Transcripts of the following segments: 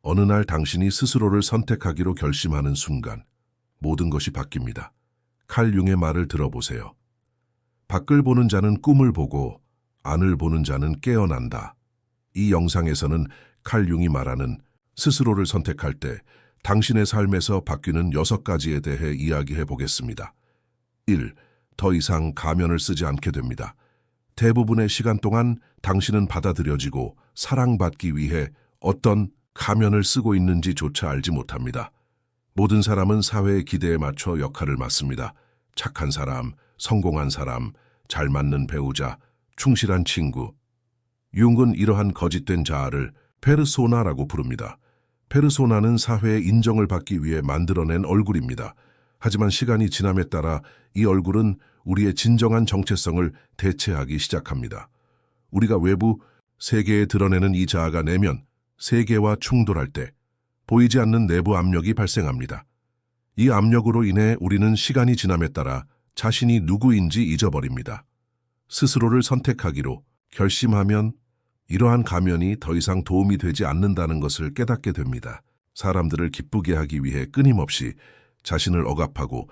어느 날 당신이 스스로를 선택하기로 결심하는 순간 모든 것이 바뀝니다. 칼 융의 말을 들어보세요. 밖을 보는 자는 꿈을 보고 안을 보는 자는 깨어난다. 이 영상에서는 칼 융이 말하는 스스로를 선택할 때 당신의 삶에서 바뀌는 6가지에 대해 이야기해 보겠습니다. 1. 더 이상 가면을 쓰지 않게 됩니다. 대부분의 시간 동안 당신은 받아들여지고 사랑받기 위해 어떤 가면을 쓰고 있는지조차 알지 못합니다. 모든 사람은 사회의 기대에 맞춰 역할을 맡습니다. 착한 사람, 성공한 사람, 잘 맞는 배우자, 충실한 친구. 융은 이러한 거짓된 자아를 페르소나라고 부릅니다. 페르소나는 사회의 인정을 받기 위해 만들어낸 얼굴입니다. 하지만 시간이 지남에 따라 이 얼굴은 우리의 진정한 정체성을 대체하기 시작합니다. 우리가 외부 세계에 드러내는 이 자아가 내면 세계와 충돌할 때 보이지 않는 내부 압력이 발생합니다. 이 압력으로 인해 우리는 시간이 지남에 따라 자신이 누구인지 잊어버립니다. 스스로를 선택하기로 결심하면 이러한 가면이 더 이상 도움이 되지 않는다는 것을 깨닫게 됩니다. 사람들을 기쁘게 하기 위해 끊임없이 자신을 억압하고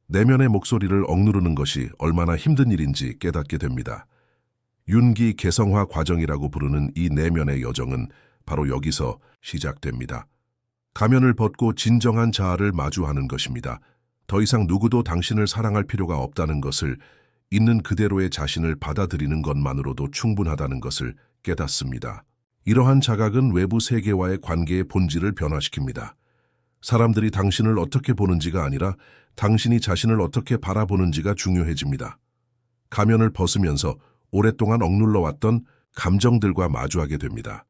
내면의 목소리를 억누르는 것이 얼마나 힘든 일인지 깨닫게 됩니다. 윤기 개성화 과정이라고 부르는 이 내면의 여정은 바로 여기서 시작됩니다. 가면을 벗고 진정한 자아를 마주하는 것입니다. 더 이상 누구도 당신을 사랑할 필요가 없다는 것을, 있는 그대로의 자신을 받아들이는 것만으로도 충분하다는 것을 깨닫습니다. 이러한 자각은 외부 세계와의 관계의 본질을 변화시킵니다. 사람들이 당신을 어떻게 보는지가 아니라 당신이 자신을 어떻게 바라보는지가 중요해집니다. 가면을 벗으면서 오랫동안 억눌러왔던 감정들과 마주하게 됩니다.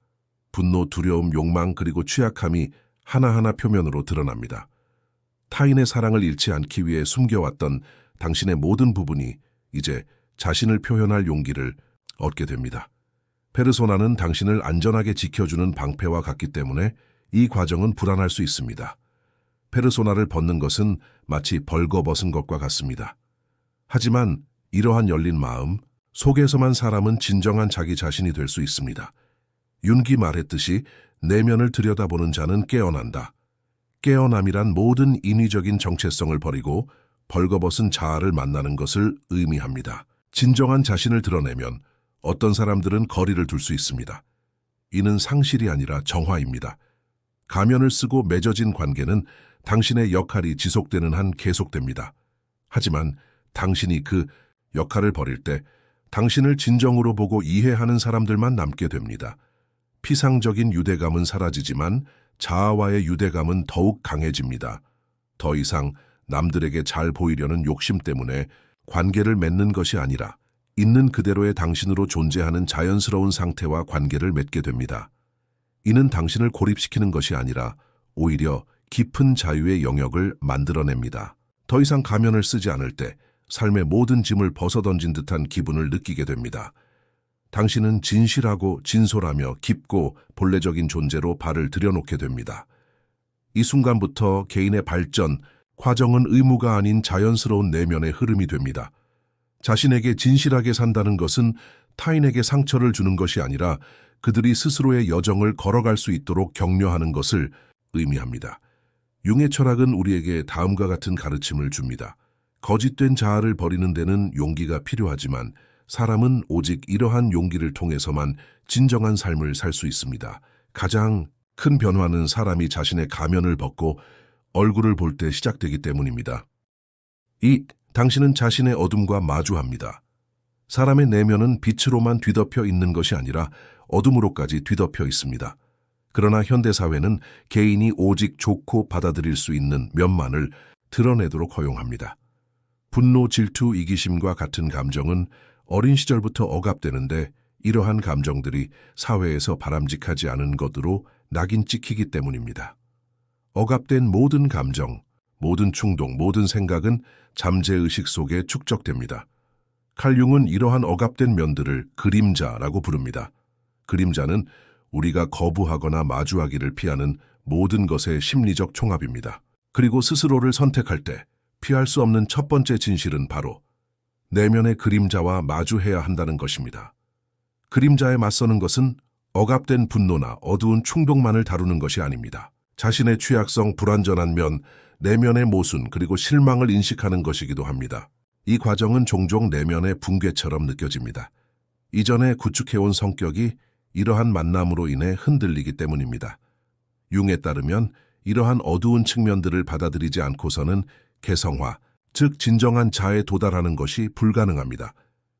분노, 두려움, 욕망, 그리고 취약함이 하나하나 표면으로 드러납니다. 타인의 사랑을 잃지 않기 위해 숨겨왔던 당신의 모든 부분이 이제 자신을 표현할 용기를 얻게 됩니다. 페르소나는 당신을 안전하게 지켜주는 방패와 같기 때문에 이 과정은 불안할 수 있습니다. 페르소나를 벗는 것은 마치 벌거벗은 것과 같습니다. 하지만 이러한 열린 마음 속에서만 사람은 진정한 자기 자신이 될 수 있습니다. 윤기 말했듯이 내면을 들여다보는 자는 깨어난다. 깨어남이란 모든 인위적인 정체성을 버리고 벌거벗은 자아를 만나는 것을 의미합니다. 진정한 자신을 드러내면 어떤 사람들은 거리를 둘 수 있습니다. 이는 상실이 아니라 정화입니다. 가면을 쓰고 맺어진 관계는 당신의 역할이 지속되는 한 계속됩니다. 하지만 당신이 그 역할을 버릴 때 당신을 진정으로 보고 이해하는 사람들만 남게 됩니다. 피상적인 유대감은 사라지지만 자아와의 유대감은 더욱 강해집니다. 더 이상 남들에게 잘 보이려는 욕심 때문에 관계를 맺는 것이 아니라 있는 그대로의 당신으로 존재하는 자연스러운 상태와 관계를 맺게 됩니다. 이는 당신을 고립시키는 것이 아니라 오히려 깊은 자유의 영역을 만들어냅니다. 더 이상 가면을 쓰지 않을 때 삶의 모든 짐을 벗어던진 듯한 기분을 느끼게 됩니다. 당신은 진실하고 진솔하며 깊고 본래적인 존재로 발을 들여놓게 됩니다. 이 순간부터 개인의 발전, 과정은 의무가 아닌 자연스러운 내면의 흐름이 됩니다. 자신에게 진실하게 산다는 것은 타인에게 상처를 주는 것이 아니라 그들이 스스로의 여정을 걸어갈 수 있도록 격려하는 것을 의미합니다. 융의 철학은 우리에게 다음과 같은 가르침을 줍니다. 거짓된 자아를 버리는 데는 용기가 필요하지만 사람은 오직 이러한 용기를 통해서만 진정한 삶을 살 수 있습니다. 가장 큰 변화는 사람이 자신의 가면을 벗고 얼굴을 볼 때 시작되기 때문입니다. 당신은 자신의 어둠과 마주합니다. 사람의 내면은 빛으로만 뒤덮여 있는 것이 아니라 어둠으로까지 뒤덮여 있습니다. 그러나 현대사회는 개인이 오직 좋고 받아들일 수 있는 면만을 드러내도록 허용합니다. 분노, 질투, 이기심과 같은 감정은 어린 시절부터 억압되는데 이러한 감정들이 사회에서 바람직하지 않은 것으로 낙인 찍히기 때문입니다. 억압된 모든 감정, 모든 충동, 모든 생각은 잠재의식 속에 축적됩니다. 칼 융은 이러한 억압된 면들을 그림자라고 부릅니다. 그림자는 우리가 거부하거나 마주하기를 피하는 모든 것의 심리적 총합입니다. 그리고 스스로를 선택할 때 피할 수 없는 첫 번째 진실은 바로 내면의 그림자와 마주해야 한다는 것입니다. 그림자에 맞서는 것은 억압된 분노나 어두운 충동만을 다루는 것이 아닙니다. 자신의 취약성, 불완전한 면, 내면의 모순, 그리고 실망을 인식하는 것이기도 합니다. 이 과정은 종종 내면의 붕괴처럼 느껴집니다. 이전에 구축해온 성격이 이러한 만남으로 인해 흔들리기 때문입니다. 융에 따르면 이러한 어두운 측면들을 받아들이지 않고서는 개성화, 즉 진정한 자에 도달하는 것이 불가능합니다.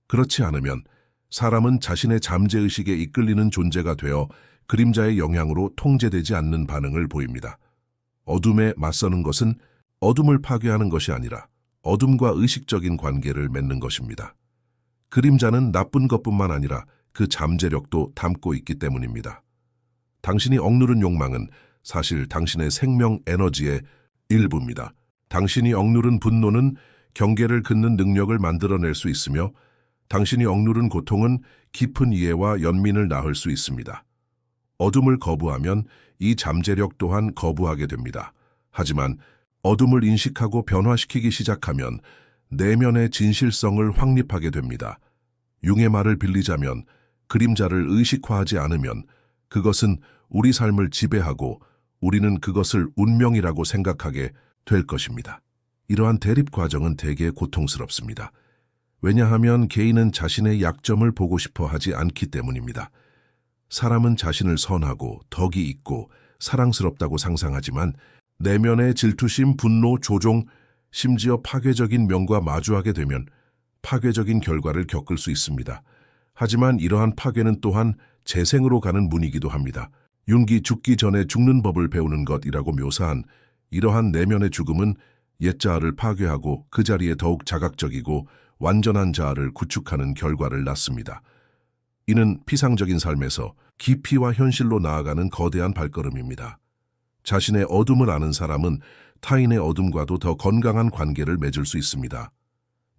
그렇지 않으면 사람은 자신의 잠재의식에 이끌리는 존재가 되어 그림자의 영향으로 통제되지 않는 반응을 보입니다. 어둠에 맞서는 것은 어둠을 파괴하는 것이 아니라 어둠과 의식적인 관계를 맺는 것입니다. 그림자는 나쁜 것뿐만 아니라 그 잠재력도 담고 있기 때문입니다. 당신이 억누른 욕망은 사실 당신의 생명 에너지의 일부입니다. 당신이 억누른 분노는 경계를 긋는 능력을 만들어낼 수 있으며 당신이 억누른 고통은 깊은 이해와 연민을 낳을 수 있습니다. 어둠을 거부하면 이 잠재력 또한 거부하게 됩니다. 하지만 어둠을 인식하고 변화시키기 시작하면 내면의 진실성을 확립하게 됩니다. 융의 말을 빌리자면 그림자를 의식화하지 않으면 그것은 우리 삶을 지배하고 우리는 그것을 운명이라고 생각하게 될 것입니다. 이러한 대립 과정은 대개 고통스럽습니다. 왜냐하면 개인은 자신의 약점을 보고 싶어 하지 않기 때문입니다. 사람은 자신을 선하고 덕이 있고 사랑스럽다고 상상하지만 내면의 질투심, 분노, 조종, 심지어 파괴적인 면과 마주하게 되면 파괴적인 결과를 겪을 수 있습니다. 하지만 이러한 파괴는 또한 재생으로 가는 문이기도 합니다. 융기 죽기 전에 죽는 법을 배우는 것이라고 묘사한 이러한 내면의 죽음은 옛 자아를 파괴하고 그 자리에 더욱 자각적이고 완전한 자아를 구축하는 결과를 낳습니다. 이는 피상적인 삶에서 깊이와 현실로 나아가는 거대한 발걸음입니다. 자신의 어둠을 아는 사람은 타인의 어둠과도 더 건강한 관계를 맺을 수 있습니다.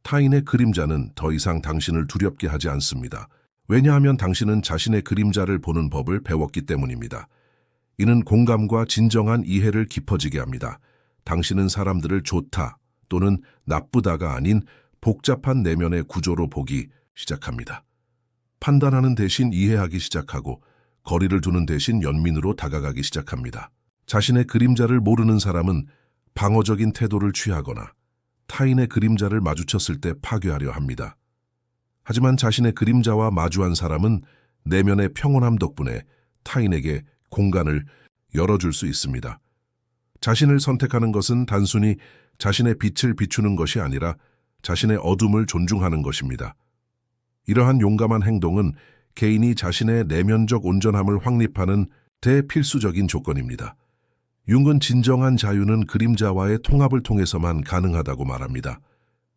타인의 그림자는 더 이상 당신을 두렵게 하지 않습니다. 왜냐하면 당신은 자신의 그림자를 보는 법을 배웠기 때문입니다. 이는 공감과 진정한 이해를 깊어지게 합니다. 당신은 사람들을 좋다 또는 나쁘다가 아닌 복잡한 내면의 구조로 보기 시작합니다. 판단하는 대신 이해하기 시작하고 거리를 두는 대신 연민으로 다가가기 시작합니다. 자신의 그림자를 모르는 사람은 방어적인 태도를 취하거나 타인의 그림자를 마주쳤을 때 파괴하려 합니다. 하지만 자신의 그림자와 마주한 사람은 내면의 평온함 덕분에 타인에게 공간을 열어줄 수 있습니다. 자신을 선택하는 것은 단순히 자신의 빛을 비추는 것이 아니라 자신의 어둠을 존중하는 것입니다. 이러한 용감한 행동은 개인이 자신의 내면적 온전함을 확립하는 대필수적인 조건입니다. 융은 진정한 자유는 그림자와의 통합을 통해서만 가능하다고 말합니다.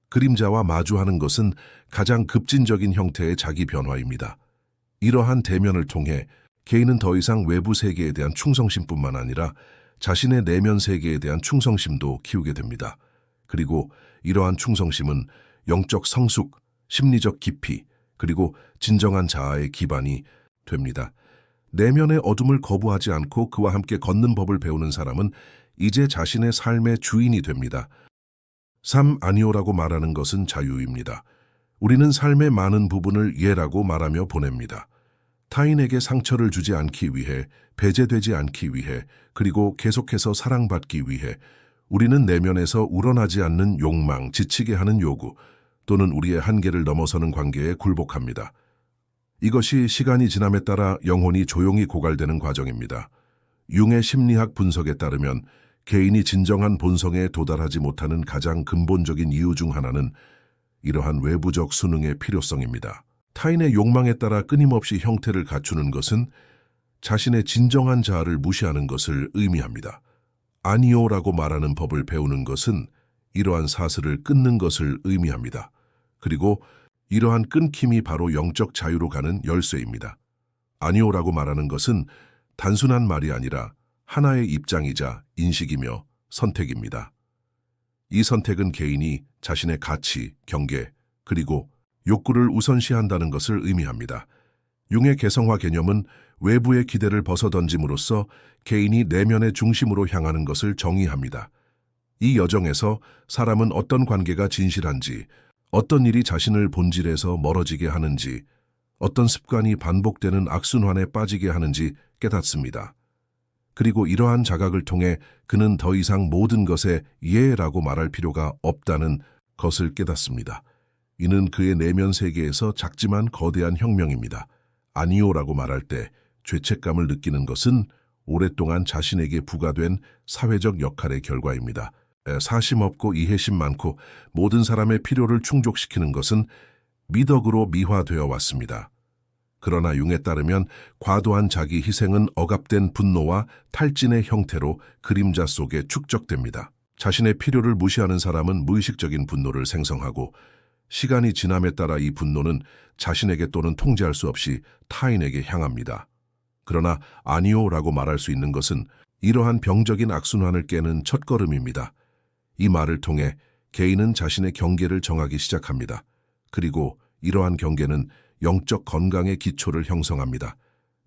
그림자와 마주하는 것은 가장 급진적인 형태의 자기 변화입니다. 이러한 대면을 통해 개인은 더 이상 외부 세계에 대한 충성심뿐만 아니라 자신의 내면 세계에 대한 충성심도 키우게 됩니다. 그리고 이러한 충성심은 영적 성숙, 심리적 깊이, 그리고 진정한 자아의 기반이 됩니다. 내면의 어둠을 거부하지 않고 그와 함께 걷는 법을 배우는 사람은 이제 자신의 삶의 주인이 됩니다. 삶 아니오라고 말하는 것은 자유입니다. 우리는 삶의 많은 부분을 예라고 말하며 보냅니다. 타인에게 상처를 주지 않기 위해, 배제되지 않기 위해, 그리고 계속해서 사랑받기 위해 우리는 내면에서 우러나지 않는 욕망, 지치게 하는 요구, 또는 우리의 한계를 넘어서는 관계에 굴복합니다. 이것이 시간이 지남에 따라 영혼이 조용히 고갈되는 과정입니다. 융의 심리학 분석에 따르면 개인이 진정한 본성에 도달하지 못하는 가장 근본적인 이유 중 하나는 이러한 외부적 수능의 필요성입니다. 타인의 욕망에 따라 끊임없이 형태를 갖추는 것은 자신의 진정한 자아를 무시하는 것을 의미합니다. 아니오라고 말하는 법을 배우는 것은 이러한 사슬을 끊는 것을 의미합니다. 그리고 이러한 끊김이 바로 영적 자유로 가는 열쇠입니다. 아니오라고 말하는 것은 단순한 말이 아니라 하나의 입장이자 인식이며 선택입니다. 이 선택은 개인이 자신의 가치, 경계, 그리고 욕구를 우선시한다는 것을 의미합니다. 융의 개성화 개념은 외부의 기대를 벗어던짐으로써 개인이 내면의 중심으로 향하는 것을 정의합니다. 이 여정에서 사람은 어떤 관계가 진실한지, 어떤 일이 자신을 본질에서 멀어지게 하는지, 어떤 습관이 반복되는 악순환에 빠지게 하는지 깨닫습니다. 그리고 이러한 자각을 통해 그는 더 이상 모든 것에 예라고 말할 필요가 없다는 것을 깨닫습니다. 이는 그의 내면 세계에서 작지만 거대한 혁명입니다. 아니오라고 말할 때 죄책감을 느끼는 것은 오랫동안 자신에게 부과된 사회적 역할의 결과입니다. 사심 없고 이해심 많고 모든 사람의 필요를 충족시키는 것은 미덕으로 미화되어 왔습니다. 그러나 융에 따르면 과도한 자기 희생은 억압된 분노와 탈진의 형태로 그림자 속에 축적됩니다. 자신의 필요를 무시하는 사람은 무의식적인 분노를 생성하고 시간이 지남에 따라 이 분노는 자신에게 또는 통제할 수 없이 타인에게 향합니다. 그러나 아니오라고 말할 수 있는 것은 이러한 병적인 악순환을 깨는 첫걸음입니다. 이 말을 통해 개인은 자신의 경계를 정하기 시작합니다. 그리고 이러한 경계는 영적 건강의 기초를 형성합니다.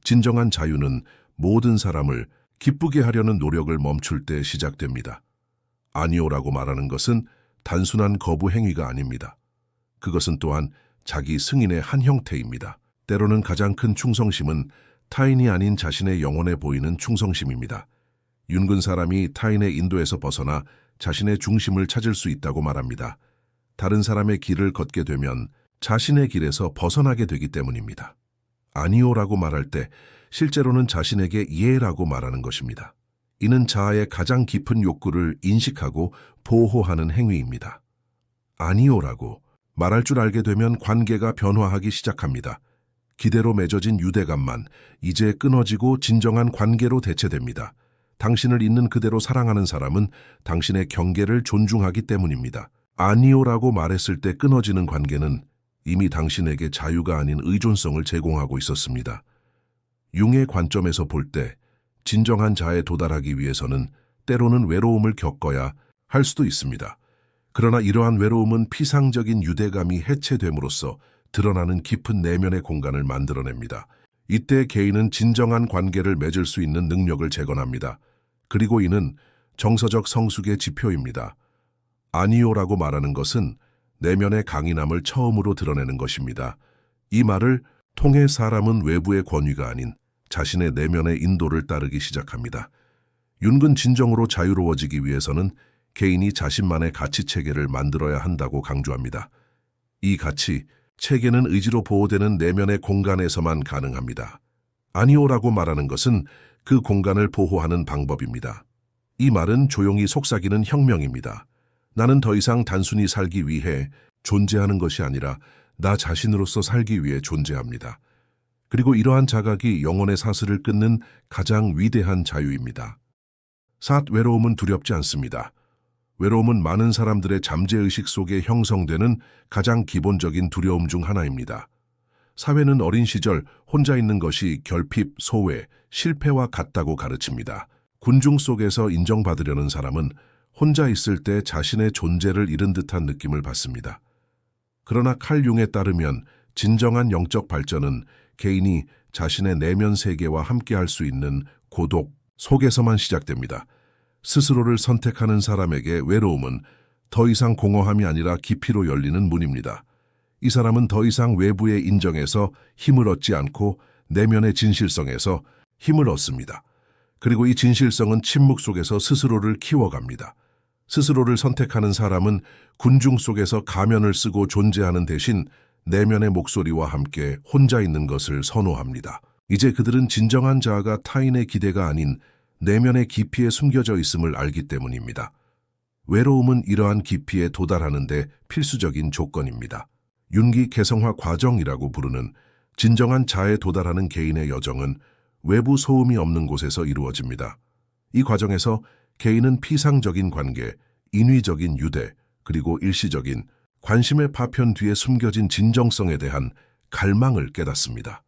진정한 자유는 모든 사람을 기쁘게 하려는 노력을 멈출 때 시작됩니다. 아니오라고 말하는 것은 단순한 거부 행위가 아닙니다. 그것은 또한 자기 승인의 한 형태입니다. 때로는 가장 큰 충성심은 타인이 아닌 자신의 영혼에 보이는 충성심입니다. 윤근 사람이 타인의 인도에서 벗어나 자신의 중심을 찾을 수 있다고 말합니다. 다른 사람의 길을 걷게 되면 자신의 길에서 벗어나게 되기 때문입니다. 아니오라고 말할 때 실제로는 자신에게 예라고 말하는 것입니다. 이는 자아의 가장 깊은 욕구를 인식하고 보호하는 행위입니다. 아니오라고 말할 줄 알게 되면 관계가 변화하기 시작합니다. 기대로 맺어진 유대감만 이제 끊어지고 진정한 관계로 대체됩니다. 당신을 있는 그대로 사랑하는 사람은 당신의 경계를 존중하기 때문입니다. 아니오라고 말했을 때 끊어지는 관계는 이미 당신에게 자유가 아닌 의존성을 제공하고 있었습니다. 융의 관점에서 볼 때 진정한 자에 도달하기 위해서는 때로는 외로움을 겪어야 할 수도 있습니다. 그러나 이러한 외로움은 피상적인 유대감이 해체됨으로써 드러나는 깊은 내면의 공간을 만들어냅니다. 이때 개인은 진정한 관계를 맺을 수 있는 능력을 재건합니다. 그리고 이는 정서적 성숙의 지표입니다. 아니오라고 말하는 것은 내면의 강인함을 처음으로 드러내는 것입니다. 이 말을 통해 사람은 외부의 권위가 아닌 자신의 내면의 인도를 따르기 시작합니다. 윤근 진정으로 자유로워지기 위해서는 개인이 자신만의 가치 체계를 만들어야 한다고 강조합니다. 이 가치 체계는 의지로 보호되는 내면의 공간에서만 가능합니다. 아니오라고 말하는 것은 그 공간을 보호하는 방법입니다. 이 말은 조용히 속삭이는 혁명입니다. 나는 더 이상 단순히 살기 위해 존재하는 것이 아니라 나 자신으로서 살기 위해 존재합니다. 그리고 이러한 자각이 영혼의 사슬을 끊는 가장 위대한 자유입니다. 외로움은 두렵지 않습니다. 외로움은 많은 사람들의 잠재의식 속에 형성되는 가장 기본적인 두려움 중 하나입니다. 사회는 어린 시절 혼자 있는 것이 결핍, 소외, 실패와 같다고 가르칩니다. 군중 속에서 인정받으려는 사람은 혼자 있을 때 자신의 존재를 잃은 듯한 느낌을 받습니다. 그러나 칼 융에 따르면 진정한 영적 발전은 개인이 자신의 내면 세계와 함께할 수 있는 고독 속에서만 시작됩니다. 스스로를 선택하는 사람에게 외로움은 더 이상 공허함이 아니라 깊이로 열리는 문입니다. 이 사람은 더 이상 외부의 인정에서 힘을 얻지 않고 내면의 진실성에서 힘을 얻습니다. 그리고 이 진실성은 침묵 속에서 스스로를 키워갑니다. 스스로를 선택하는 사람은 군중 속에서 가면을 쓰고 존재하는 대신 내면의 목소리와 함께 혼자 있는 것을 선호합니다. 이제 그들은 진정한 자아가 타인의 기대가 아닌 내면의 깊이에 숨겨져 있음을 알기 때문입니다. 외로움은 이러한 깊이에 도달하는 데 필수적인 조건입니다. 윤기 개성화 과정이라고 부르는 진정한 자에 도달하는 개인의 여정은 외부 소음이 없는 곳에서 이루어집니다. 이 과정에서 개인은 피상적인 관계, 인위적인 유대, 그리고 일시적인 관심의 파편 뒤에 숨겨진 진정성에 대한 갈망을 깨닫습니다.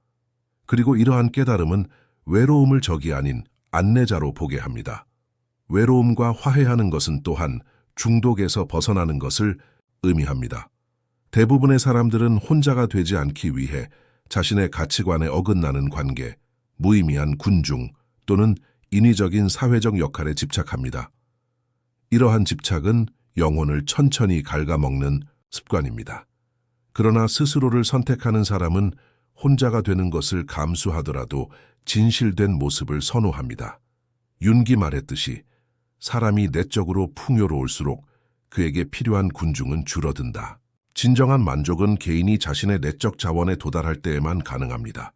그리고 이러한 깨달음은 외로움을 적이 아닌 안내자로 보게 합니다. 외로움과 화해하는 것은 또한 중독에서 벗어나는 것을 의미합니다. 대부분의 사람들은 혼자가 되지 않기 위해 자신의 가치관에 어긋나는 관계, 무의미한 군중 또는 인위적인 사회적 역할에 집착합니다. 이러한 집착은 영혼을 천천히 갉아먹는 습관입니다. 그러나 스스로를 선택하는 사람은 혼자가 되는 것을 감수하더라도 진실된 모습을 선호합니다. 윤기 말했듯이 사람이 내적으로 풍요로울수록 그에게 필요한 군중은 줄어든다. 진정한 만족은 개인이 자신의 내적 자원에 도달할 때에만 가능합니다.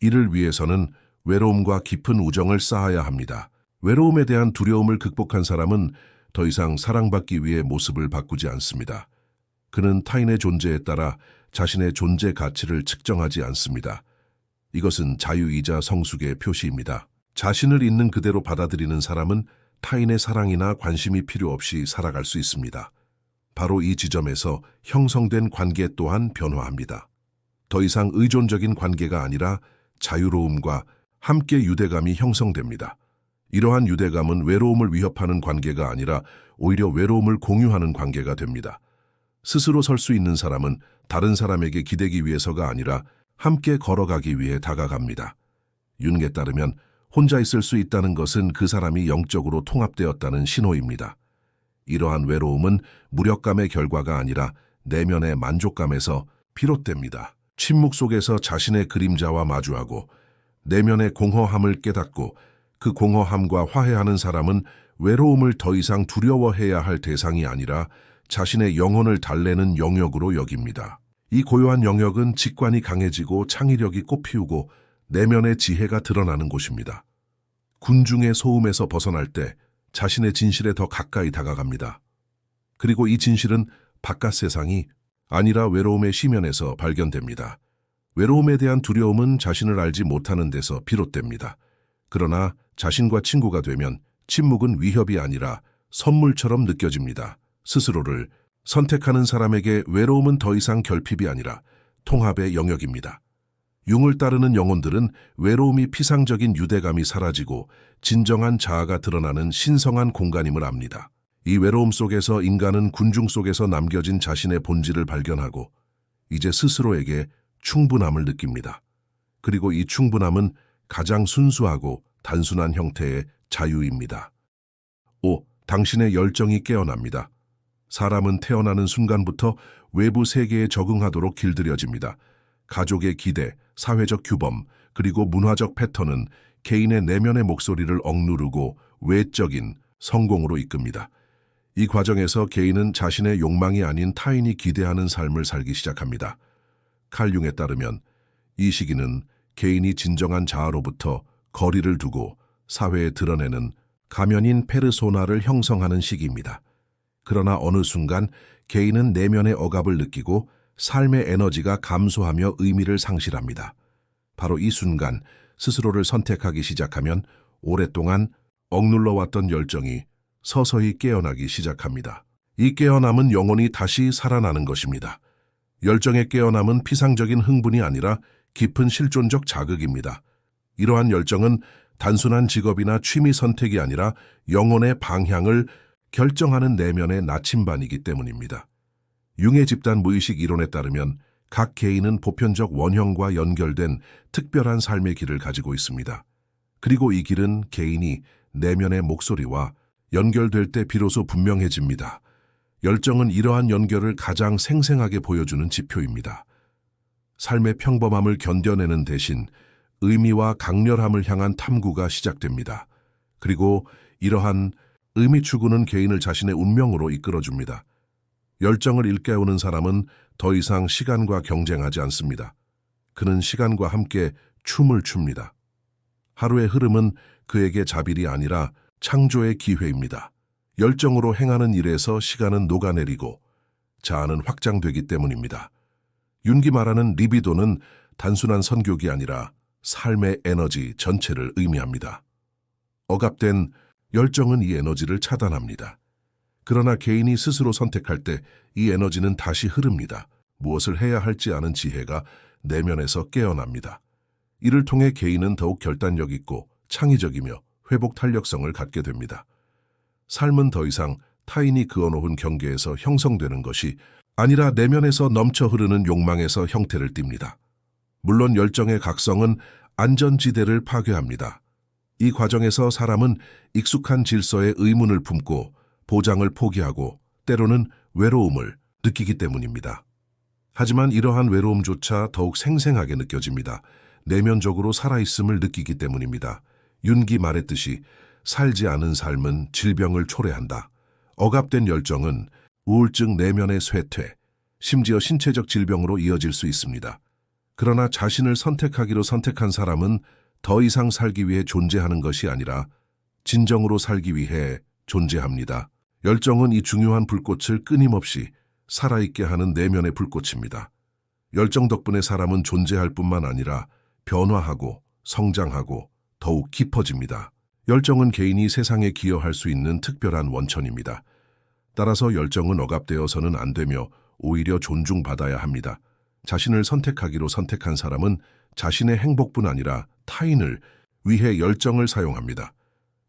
이를 위해서는 외로움과 깊은 우정을 쌓아야 합니다. 외로움에 대한 두려움을 극복한 사람은 더 이상 사랑받기 위해 모습을 바꾸지 않습니다. 그는 타인의 존재에 따라 자신의 존재 가치를 측정하지 않습니다. 이것은 자유이자 성숙의 표시입니다. 자신을 있는 그대로 받아들이는 사람은 타인의 사랑이나 관심이 필요 없이 살아갈 수 있습니다. 바로 이 지점에서 형성된 관계 또한 변화합니다. 더 이상 의존적인 관계가 아니라 자유로움과 함께 유대감이 형성됩니다. 이러한 유대감은 외로움을 위협하는 관계가 아니라 오히려 외로움을 공유하는 관계가 됩니다. 스스로 설 수 있는 사람은 다른 사람에게 기대기 위해서가 아니라 함께 걸어가기 위해 다가갑니다. 윤에 따르면 혼자 있을 수 있다는 것은 그 사람이 영적으로 통합되었다는 신호입니다. 이러한 외로움은 무력감의 결과가 아니라 내면의 만족감에서 비롯됩니다. 침묵 속에서 자신의 그림자와 마주하고 내면의 공허함을 깨닫고 그 공허함과 화해하는 사람은 외로움을 더 이상 두려워해야 할 대상이 아니라 자신의 영혼을 달래는 영역으로 여깁니다. 이 고요한 영역은 직관이 강해지고 창의력이 꽃피우고 내면의 지혜가 드러나는 곳입니다. 군중의 소음에서 벗어날 때 자신의 진실에 더 가까이 다가갑니다. 그리고 이 진실은 바깥 세상이 아니라 외로움의 시면에서 발견됩니다. 외로움에 대한 두려움은 자신을 알지 못하는 데서 비롯됩니다. 그러나 자신과 친구가 되면 침묵은 위협이 아니라 선물처럼 느껴집니다. 스스로를 선택하는 사람에게 외로움은 더 이상 결핍이 아니라 통합의 영역입니다. 융을 따르는 영혼들은 외로움이 피상적인 유대감이 사라지고 진정한 자아가 드러나는 신성한 공간임을 압니다. 이 외로움 속에서 인간은 군중 속에서 남겨진 자신의 본질을 발견하고 이제 스스로에게 충분함을 느낍니다. 그리고 이 충분함은 가장 순수하고 단순한 형태의 자유입니다. 5. 당신의 열정이 깨어납니다. 사람은 태어나는 순간부터 외부 세계에 적응하도록 길들여집니다. 가족의 기대, 사회적 규범, 그리고 문화적 패턴은 개인의 내면의 목소리를 억누르고 외적인 성공으로 이끕니다. 이 과정에서 개인은 자신의 욕망이 아닌 타인이 기대하는 삶을 살기 시작합니다. 칼 융에 따르면 이 시기는 개인이 진정한 자아로부터 거리를 두고 사회에 드러내는 가면인 페르소나를 형성하는 시기입니다. 그러나 어느 순간 개인은 내면의 억압을 느끼고 삶의 에너지가 감소하며 의미를 상실합니다. 바로 이 순간 스스로를 선택하기 시작하면 오랫동안 억눌러왔던 열정이 서서히 깨어나기 시작합니다. 이 깨어남은 영혼이 다시 살아나는 것입니다. 열정의 깨어남은 피상적인 흥분이 아니라 깊은 실존적 자극입니다. 이러한 열정은 단순한 직업이나 취미 선택이 아니라 영혼의 방향을 결정하는 내면의 나침반이기 때문입니다. 융의 집단 무의식 이론에 따르면 각 개인은 보편적 원형과 연결된 특별한 삶의 길을 가지고 있습니다. 그리고 이 길은 개인이 내면의 목소리와 연결될 때 비로소 분명해집니다. 열정은 이러한 연결을 가장 생생하게 보여주는 지표입니다. 삶의 평범함을 견뎌내는 대신 의미와 강렬함을 향한 탐구가 시작됩니다. 그리고 이러한 의미 추구는 개인을 자신의 운명으로 이끌어줍니다. 열정을 일깨우는 사람은 더 이상 시간과 경쟁하지 않습니다. 그는 시간과 함께 춤을 춥니다. 하루의 흐름은 그에게 자빌이 아니라 창조의 기회입니다. 열정으로 행하는 일에서 시간은 녹아내리고 자아는 확장되기 때문입니다. 윤기 말하는 리비도는 단순한 선교기 아니라 삶의 에너지 전체를 의미합니다. 억압된 열정은 이 에너지를 차단합니다. 그러나 개인이 스스로 선택할 때 이 에너지는 다시 흐릅니다. 무엇을 해야 할지 아는 지혜가 내면에서 깨어납니다. 이를 통해 개인은 더욱 결단력 있고 창의적이며 회복 탄력성을 갖게 됩니다. 삶은 더 이상 타인이 그어놓은 경계에서 형성되는 것이 아니라 내면에서 넘쳐 흐르는 욕망에서 형태를 띱니다. 물론 열정의 각성은 안전지대를 파괴합니다. 이 과정에서 사람은 익숙한 질서에 의문을 품고 보장을 포기하고 때로는 외로움을 느끼기 때문입니다. 하지만 이러한 외로움조차 더욱 생생하게 느껴집니다. 내면적으로 살아있음을 느끼기 때문입니다. 윤기 말했듯이 살지 않은 삶은 질병을 초래한다. 억압된 열정은 우울증, 내면의 쇠퇴, 심지어 신체적 질병으로 이어질 수 있습니다. 그러나 자신을 선택하기로 선택한 사람은 더 이상 살기 위해 존재하는 것이 아니라 진정으로 살기 위해 존재합니다. 열정은 이 중요한 불꽃을 끊임없이 살아있게 하는 내면의 불꽃입니다. 열정 덕분에 사람은 존재할 뿐만 아니라 변화하고 성장하고 더욱 깊어집니다. 열정은 개인이 세상에 기여할 수 있는 특별한 원천입니다. 따라서 열정은 억압되어서는 안 되며 오히려 존중받아야 합니다. 자신을 선택하기로 선택한 사람은 자신의 행복뿐 아니라 타인을 위해 열정을 사용합니다.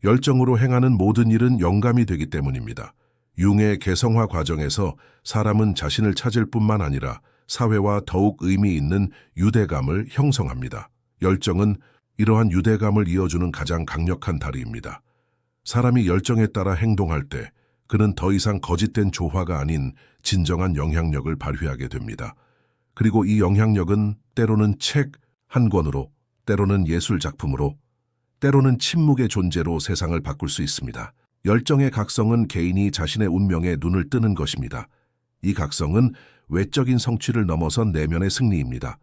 열정으로 행하는 모든 일은 영감이 되기 때문입니다. 융의 개성화 과정에서 사람은 자신을 찾을 뿐만 아니라 사회와 더욱 의미 있는 유대감을 형성합니다. 열정은 이러한 유대감을 이어주는 가장 강력한 다리입니다. 사람이 열정에 따라 행동할 때 그는 더 이상 거짓된 조화가 아닌 진정한 영향력을 발휘하게 됩니다. 그리고 이 영향력은 때로는 책 한 권으로, 때로는 예술 작품으로, 때로는 침묵의 존재로 세상을 바꿀 수 있습니다. 열정의 각성은 개인이 자신의 운명에 눈을 뜨는 것입니다. 이 각성은 외적인 성취를 넘어선 내면의 승리입니다.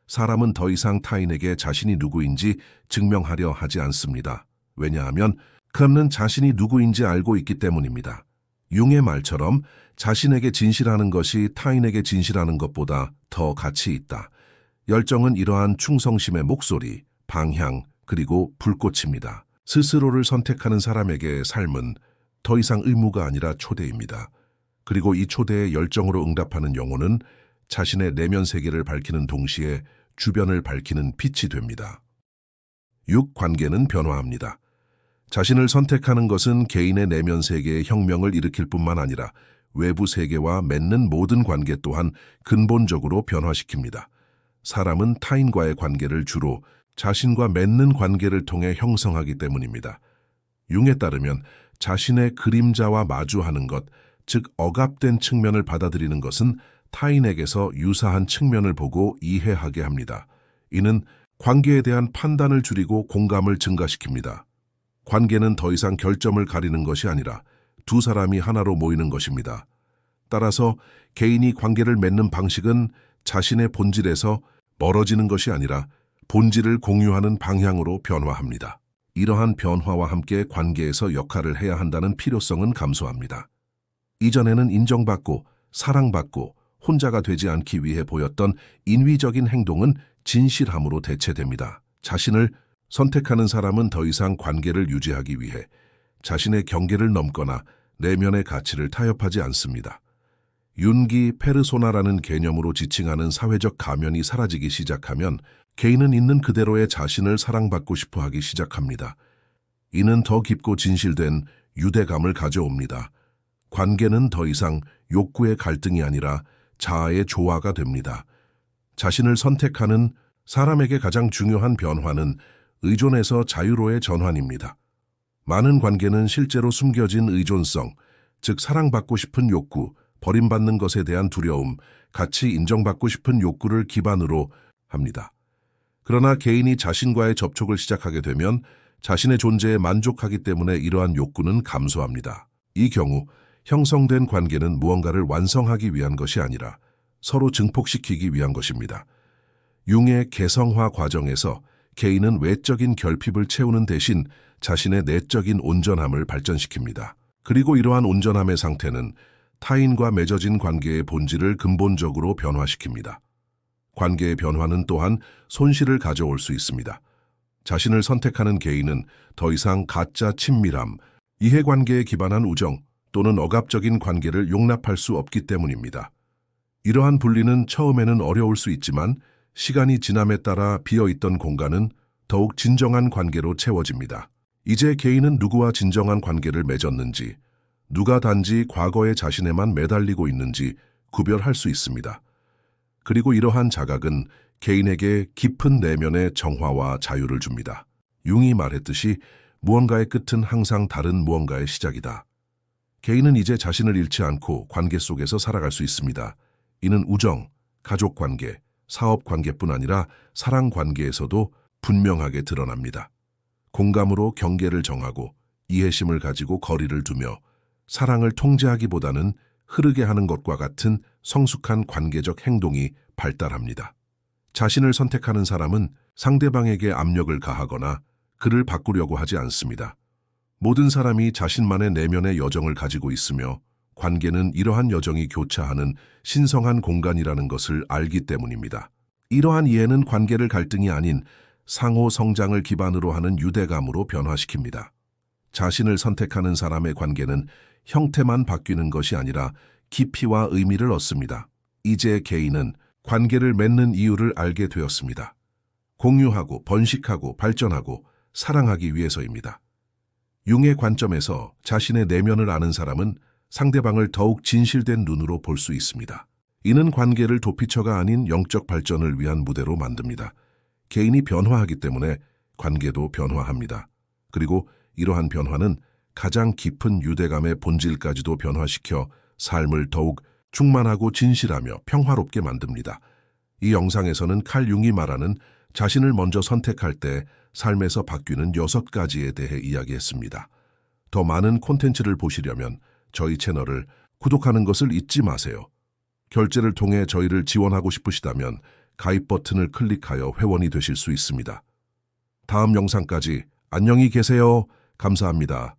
사람은 더 이상 타인에게 자신이 누구인지 증명하려 하지 않습니다. 왜냐하면 그는 자신이 누구인지 알고 있기 때문입니다. 융의 말처럼 자신에게 진실하는 것이 타인에게 진실하는 것보다 더 가치 있다. 열정은 이러한 충성심의 목소리, 방향, 그리고 불꽃입니다. 스스로를 선택하는 사람에게 삶은 더 이상 의무가 아니라 초대입니다. 그리고 이 초대에 열정으로 응답하는 영혼은 자신의 내면 세계를 밝히는 동시에 주변을 밝히는 빛이 됩니다. 6. 관계는 변화합니다. 자신을 선택하는 것은 개인의 내면 세계의 혁명을 일으킬 뿐만 아니라 외부 세계와 맺는 모든 관계 또한 근본적으로 변화시킵니다. 사람은 타인과의 관계를 주로 자신과 맺는 관계를 통해 형성하기 때문입니다. 융에 따르면 자신의 그림자와 마주하는 것, 즉 억압된 측면을 받아들이는 것은 타인에게서 유사한 측면을 보고 이해하게 합니다. 이는 관계에 대한 판단을 줄이고 공감을 증가시킵니다. 관계는 더 이상 결점을 가리는 것이 아니라 두 사람이 하나로 모이는 것입니다. 따라서 개인이 관계를 맺는 방식은 자신의 본질에서 멀어지는 것이 아니라 본질을 공유하는 방향으로 변화합니다. 이러한 변화와 함께 관계에서 역할을 해야 한다는 필요성은 감소합니다. 이전에는 인정받고 사랑받고 혼자가 되지 않기 위해 보였던 인위적인 행동은 진실함으로 대체됩니다. 자신을 선택하는 사람은 더 이상 관계를 유지하기 위해 자신의 경계를 넘거나 내면의 가치를 타협하지 않습니다. 윤기 페르소나라는 개념으로 지칭하는 사회적 가면이 사라지기 시작하면 개인은 있는 그대로의 자신을 사랑받고 싶어 하기 시작합니다. 이는 더 깊고 진실된 유대감을 가져옵니다. 관계는 더 이상 욕구의 갈등이 아니라 자아의 조화가 됩니다. 자신을 선택하는 사람에게 가장 중요한 변화는 의존에서 자유로의 전환입니다. 많은 관계는 실제로 숨겨진 의존성, 즉 사랑받고 싶은 욕구, 버림받는 것에 대한 두려움, 같이 인정받고 싶은 욕구를 기반으로 합니다. 그러나 개인이 자신과의 접촉을 시작하게 되면 자신의 존재에 만족하기 때문에 이러한 욕구는 감소합니다. 이 경우 형성된 관계는 무언가를 완성하기 위한 것이 아니라 서로 증폭시키기 위한 것입니다. 융의 개성화 과정에서 개인은 외적인 결핍을 채우는 대신 자신의 내적인 온전함을 발전시킵니다. 그리고 이러한 온전함의 상태는 타인과 맺어진 관계의 본질을 근본적으로 변화시킵니다. 관계의 변화는 또한 손실을 가져올 수 있습니다. 자신을 선택하는 개인은 더 이상 가짜 친밀함, 이해관계에 기반한 우정 또는 억압적인 관계를 용납할 수 없기 때문입니다. 이러한 분리는 처음에는 어려울 수 있지만 시간이 지남에 따라 비어있던 공간은 더욱 진정한 관계로 채워집니다. 이제 개인은 누구와 진정한 관계를 맺었는지, 누가 단지 과거의 자신에만 매달리고 있는지 구별할 수 있습니다. 그리고 이러한 자각은 개인에게 깊은 내면의 정화와 자유를 줍니다. 융이 말했듯이 무언가의 끝은 항상 다른 무언가의 시작이다. 개인은 이제 자신을 잃지 않고 관계 속에서 살아갈 수 있습니다. 이는 우정, 가족 관계, 사업 관계뿐 아니라 사랑 관계에서도 분명하게 드러납니다. 공감으로 경계를 정하고 이해심을 가지고 거리를 두며 사랑을 통제하기보다는 흐르게 하는 것과 같은 성숙한 관계적 행동이 발달합니다. 자신을 선택하는 사람은 상대방에게 압력을 가하거나 그를 바꾸려고 하지 않습니다. 모든 사람이 자신만의 내면의 여정을 가지고 있으며 관계는 이러한 여정이 교차하는 신성한 공간이라는 것을 알기 때문입니다. 이러한 이해는 관계를 갈등이 아닌 상호 성장을 기반으로 하는 유대감으로 변화시킵니다. 자신을 선택하는 사람의 관계는 형태만 바뀌는 것이 아니라 깊이와 의미를 얻습니다. 이제 개인은 관계를 맺는 이유를 알게 되었습니다. 공유하고 번식하고 발전하고 사랑하기 위해서입니다. 융의 관점에서 자신의 내면을 아는 사람은 상대방을 더욱 진실된 눈으로 볼 수 있습니다. 이는 관계를 도피처가 아닌 영적 발전을 위한 무대로 만듭니다. 개인이 변화하기 때문에 관계도 변화합니다. 그리고 이러한 변화는 가장 깊은 유대감의 본질까지도 변화시켜 삶을 더욱 충만하고 진실하며 평화롭게 만듭니다. 이 영상에서는 칼 융이 말하는 자신을 먼저 선택할 때 삶에서 바뀌는 6가지에 대해 이야기했습니다. 더 많은 콘텐츠를 보시려면 저희 채널을 구독하는 것을 잊지 마세요. 결제를 통해 저희를 지원하고 싶으시다면 가입 버튼을 클릭하여 회원이 되실 수 있습니다. 다음 영상까지 안녕히 계세요. 감사합니다.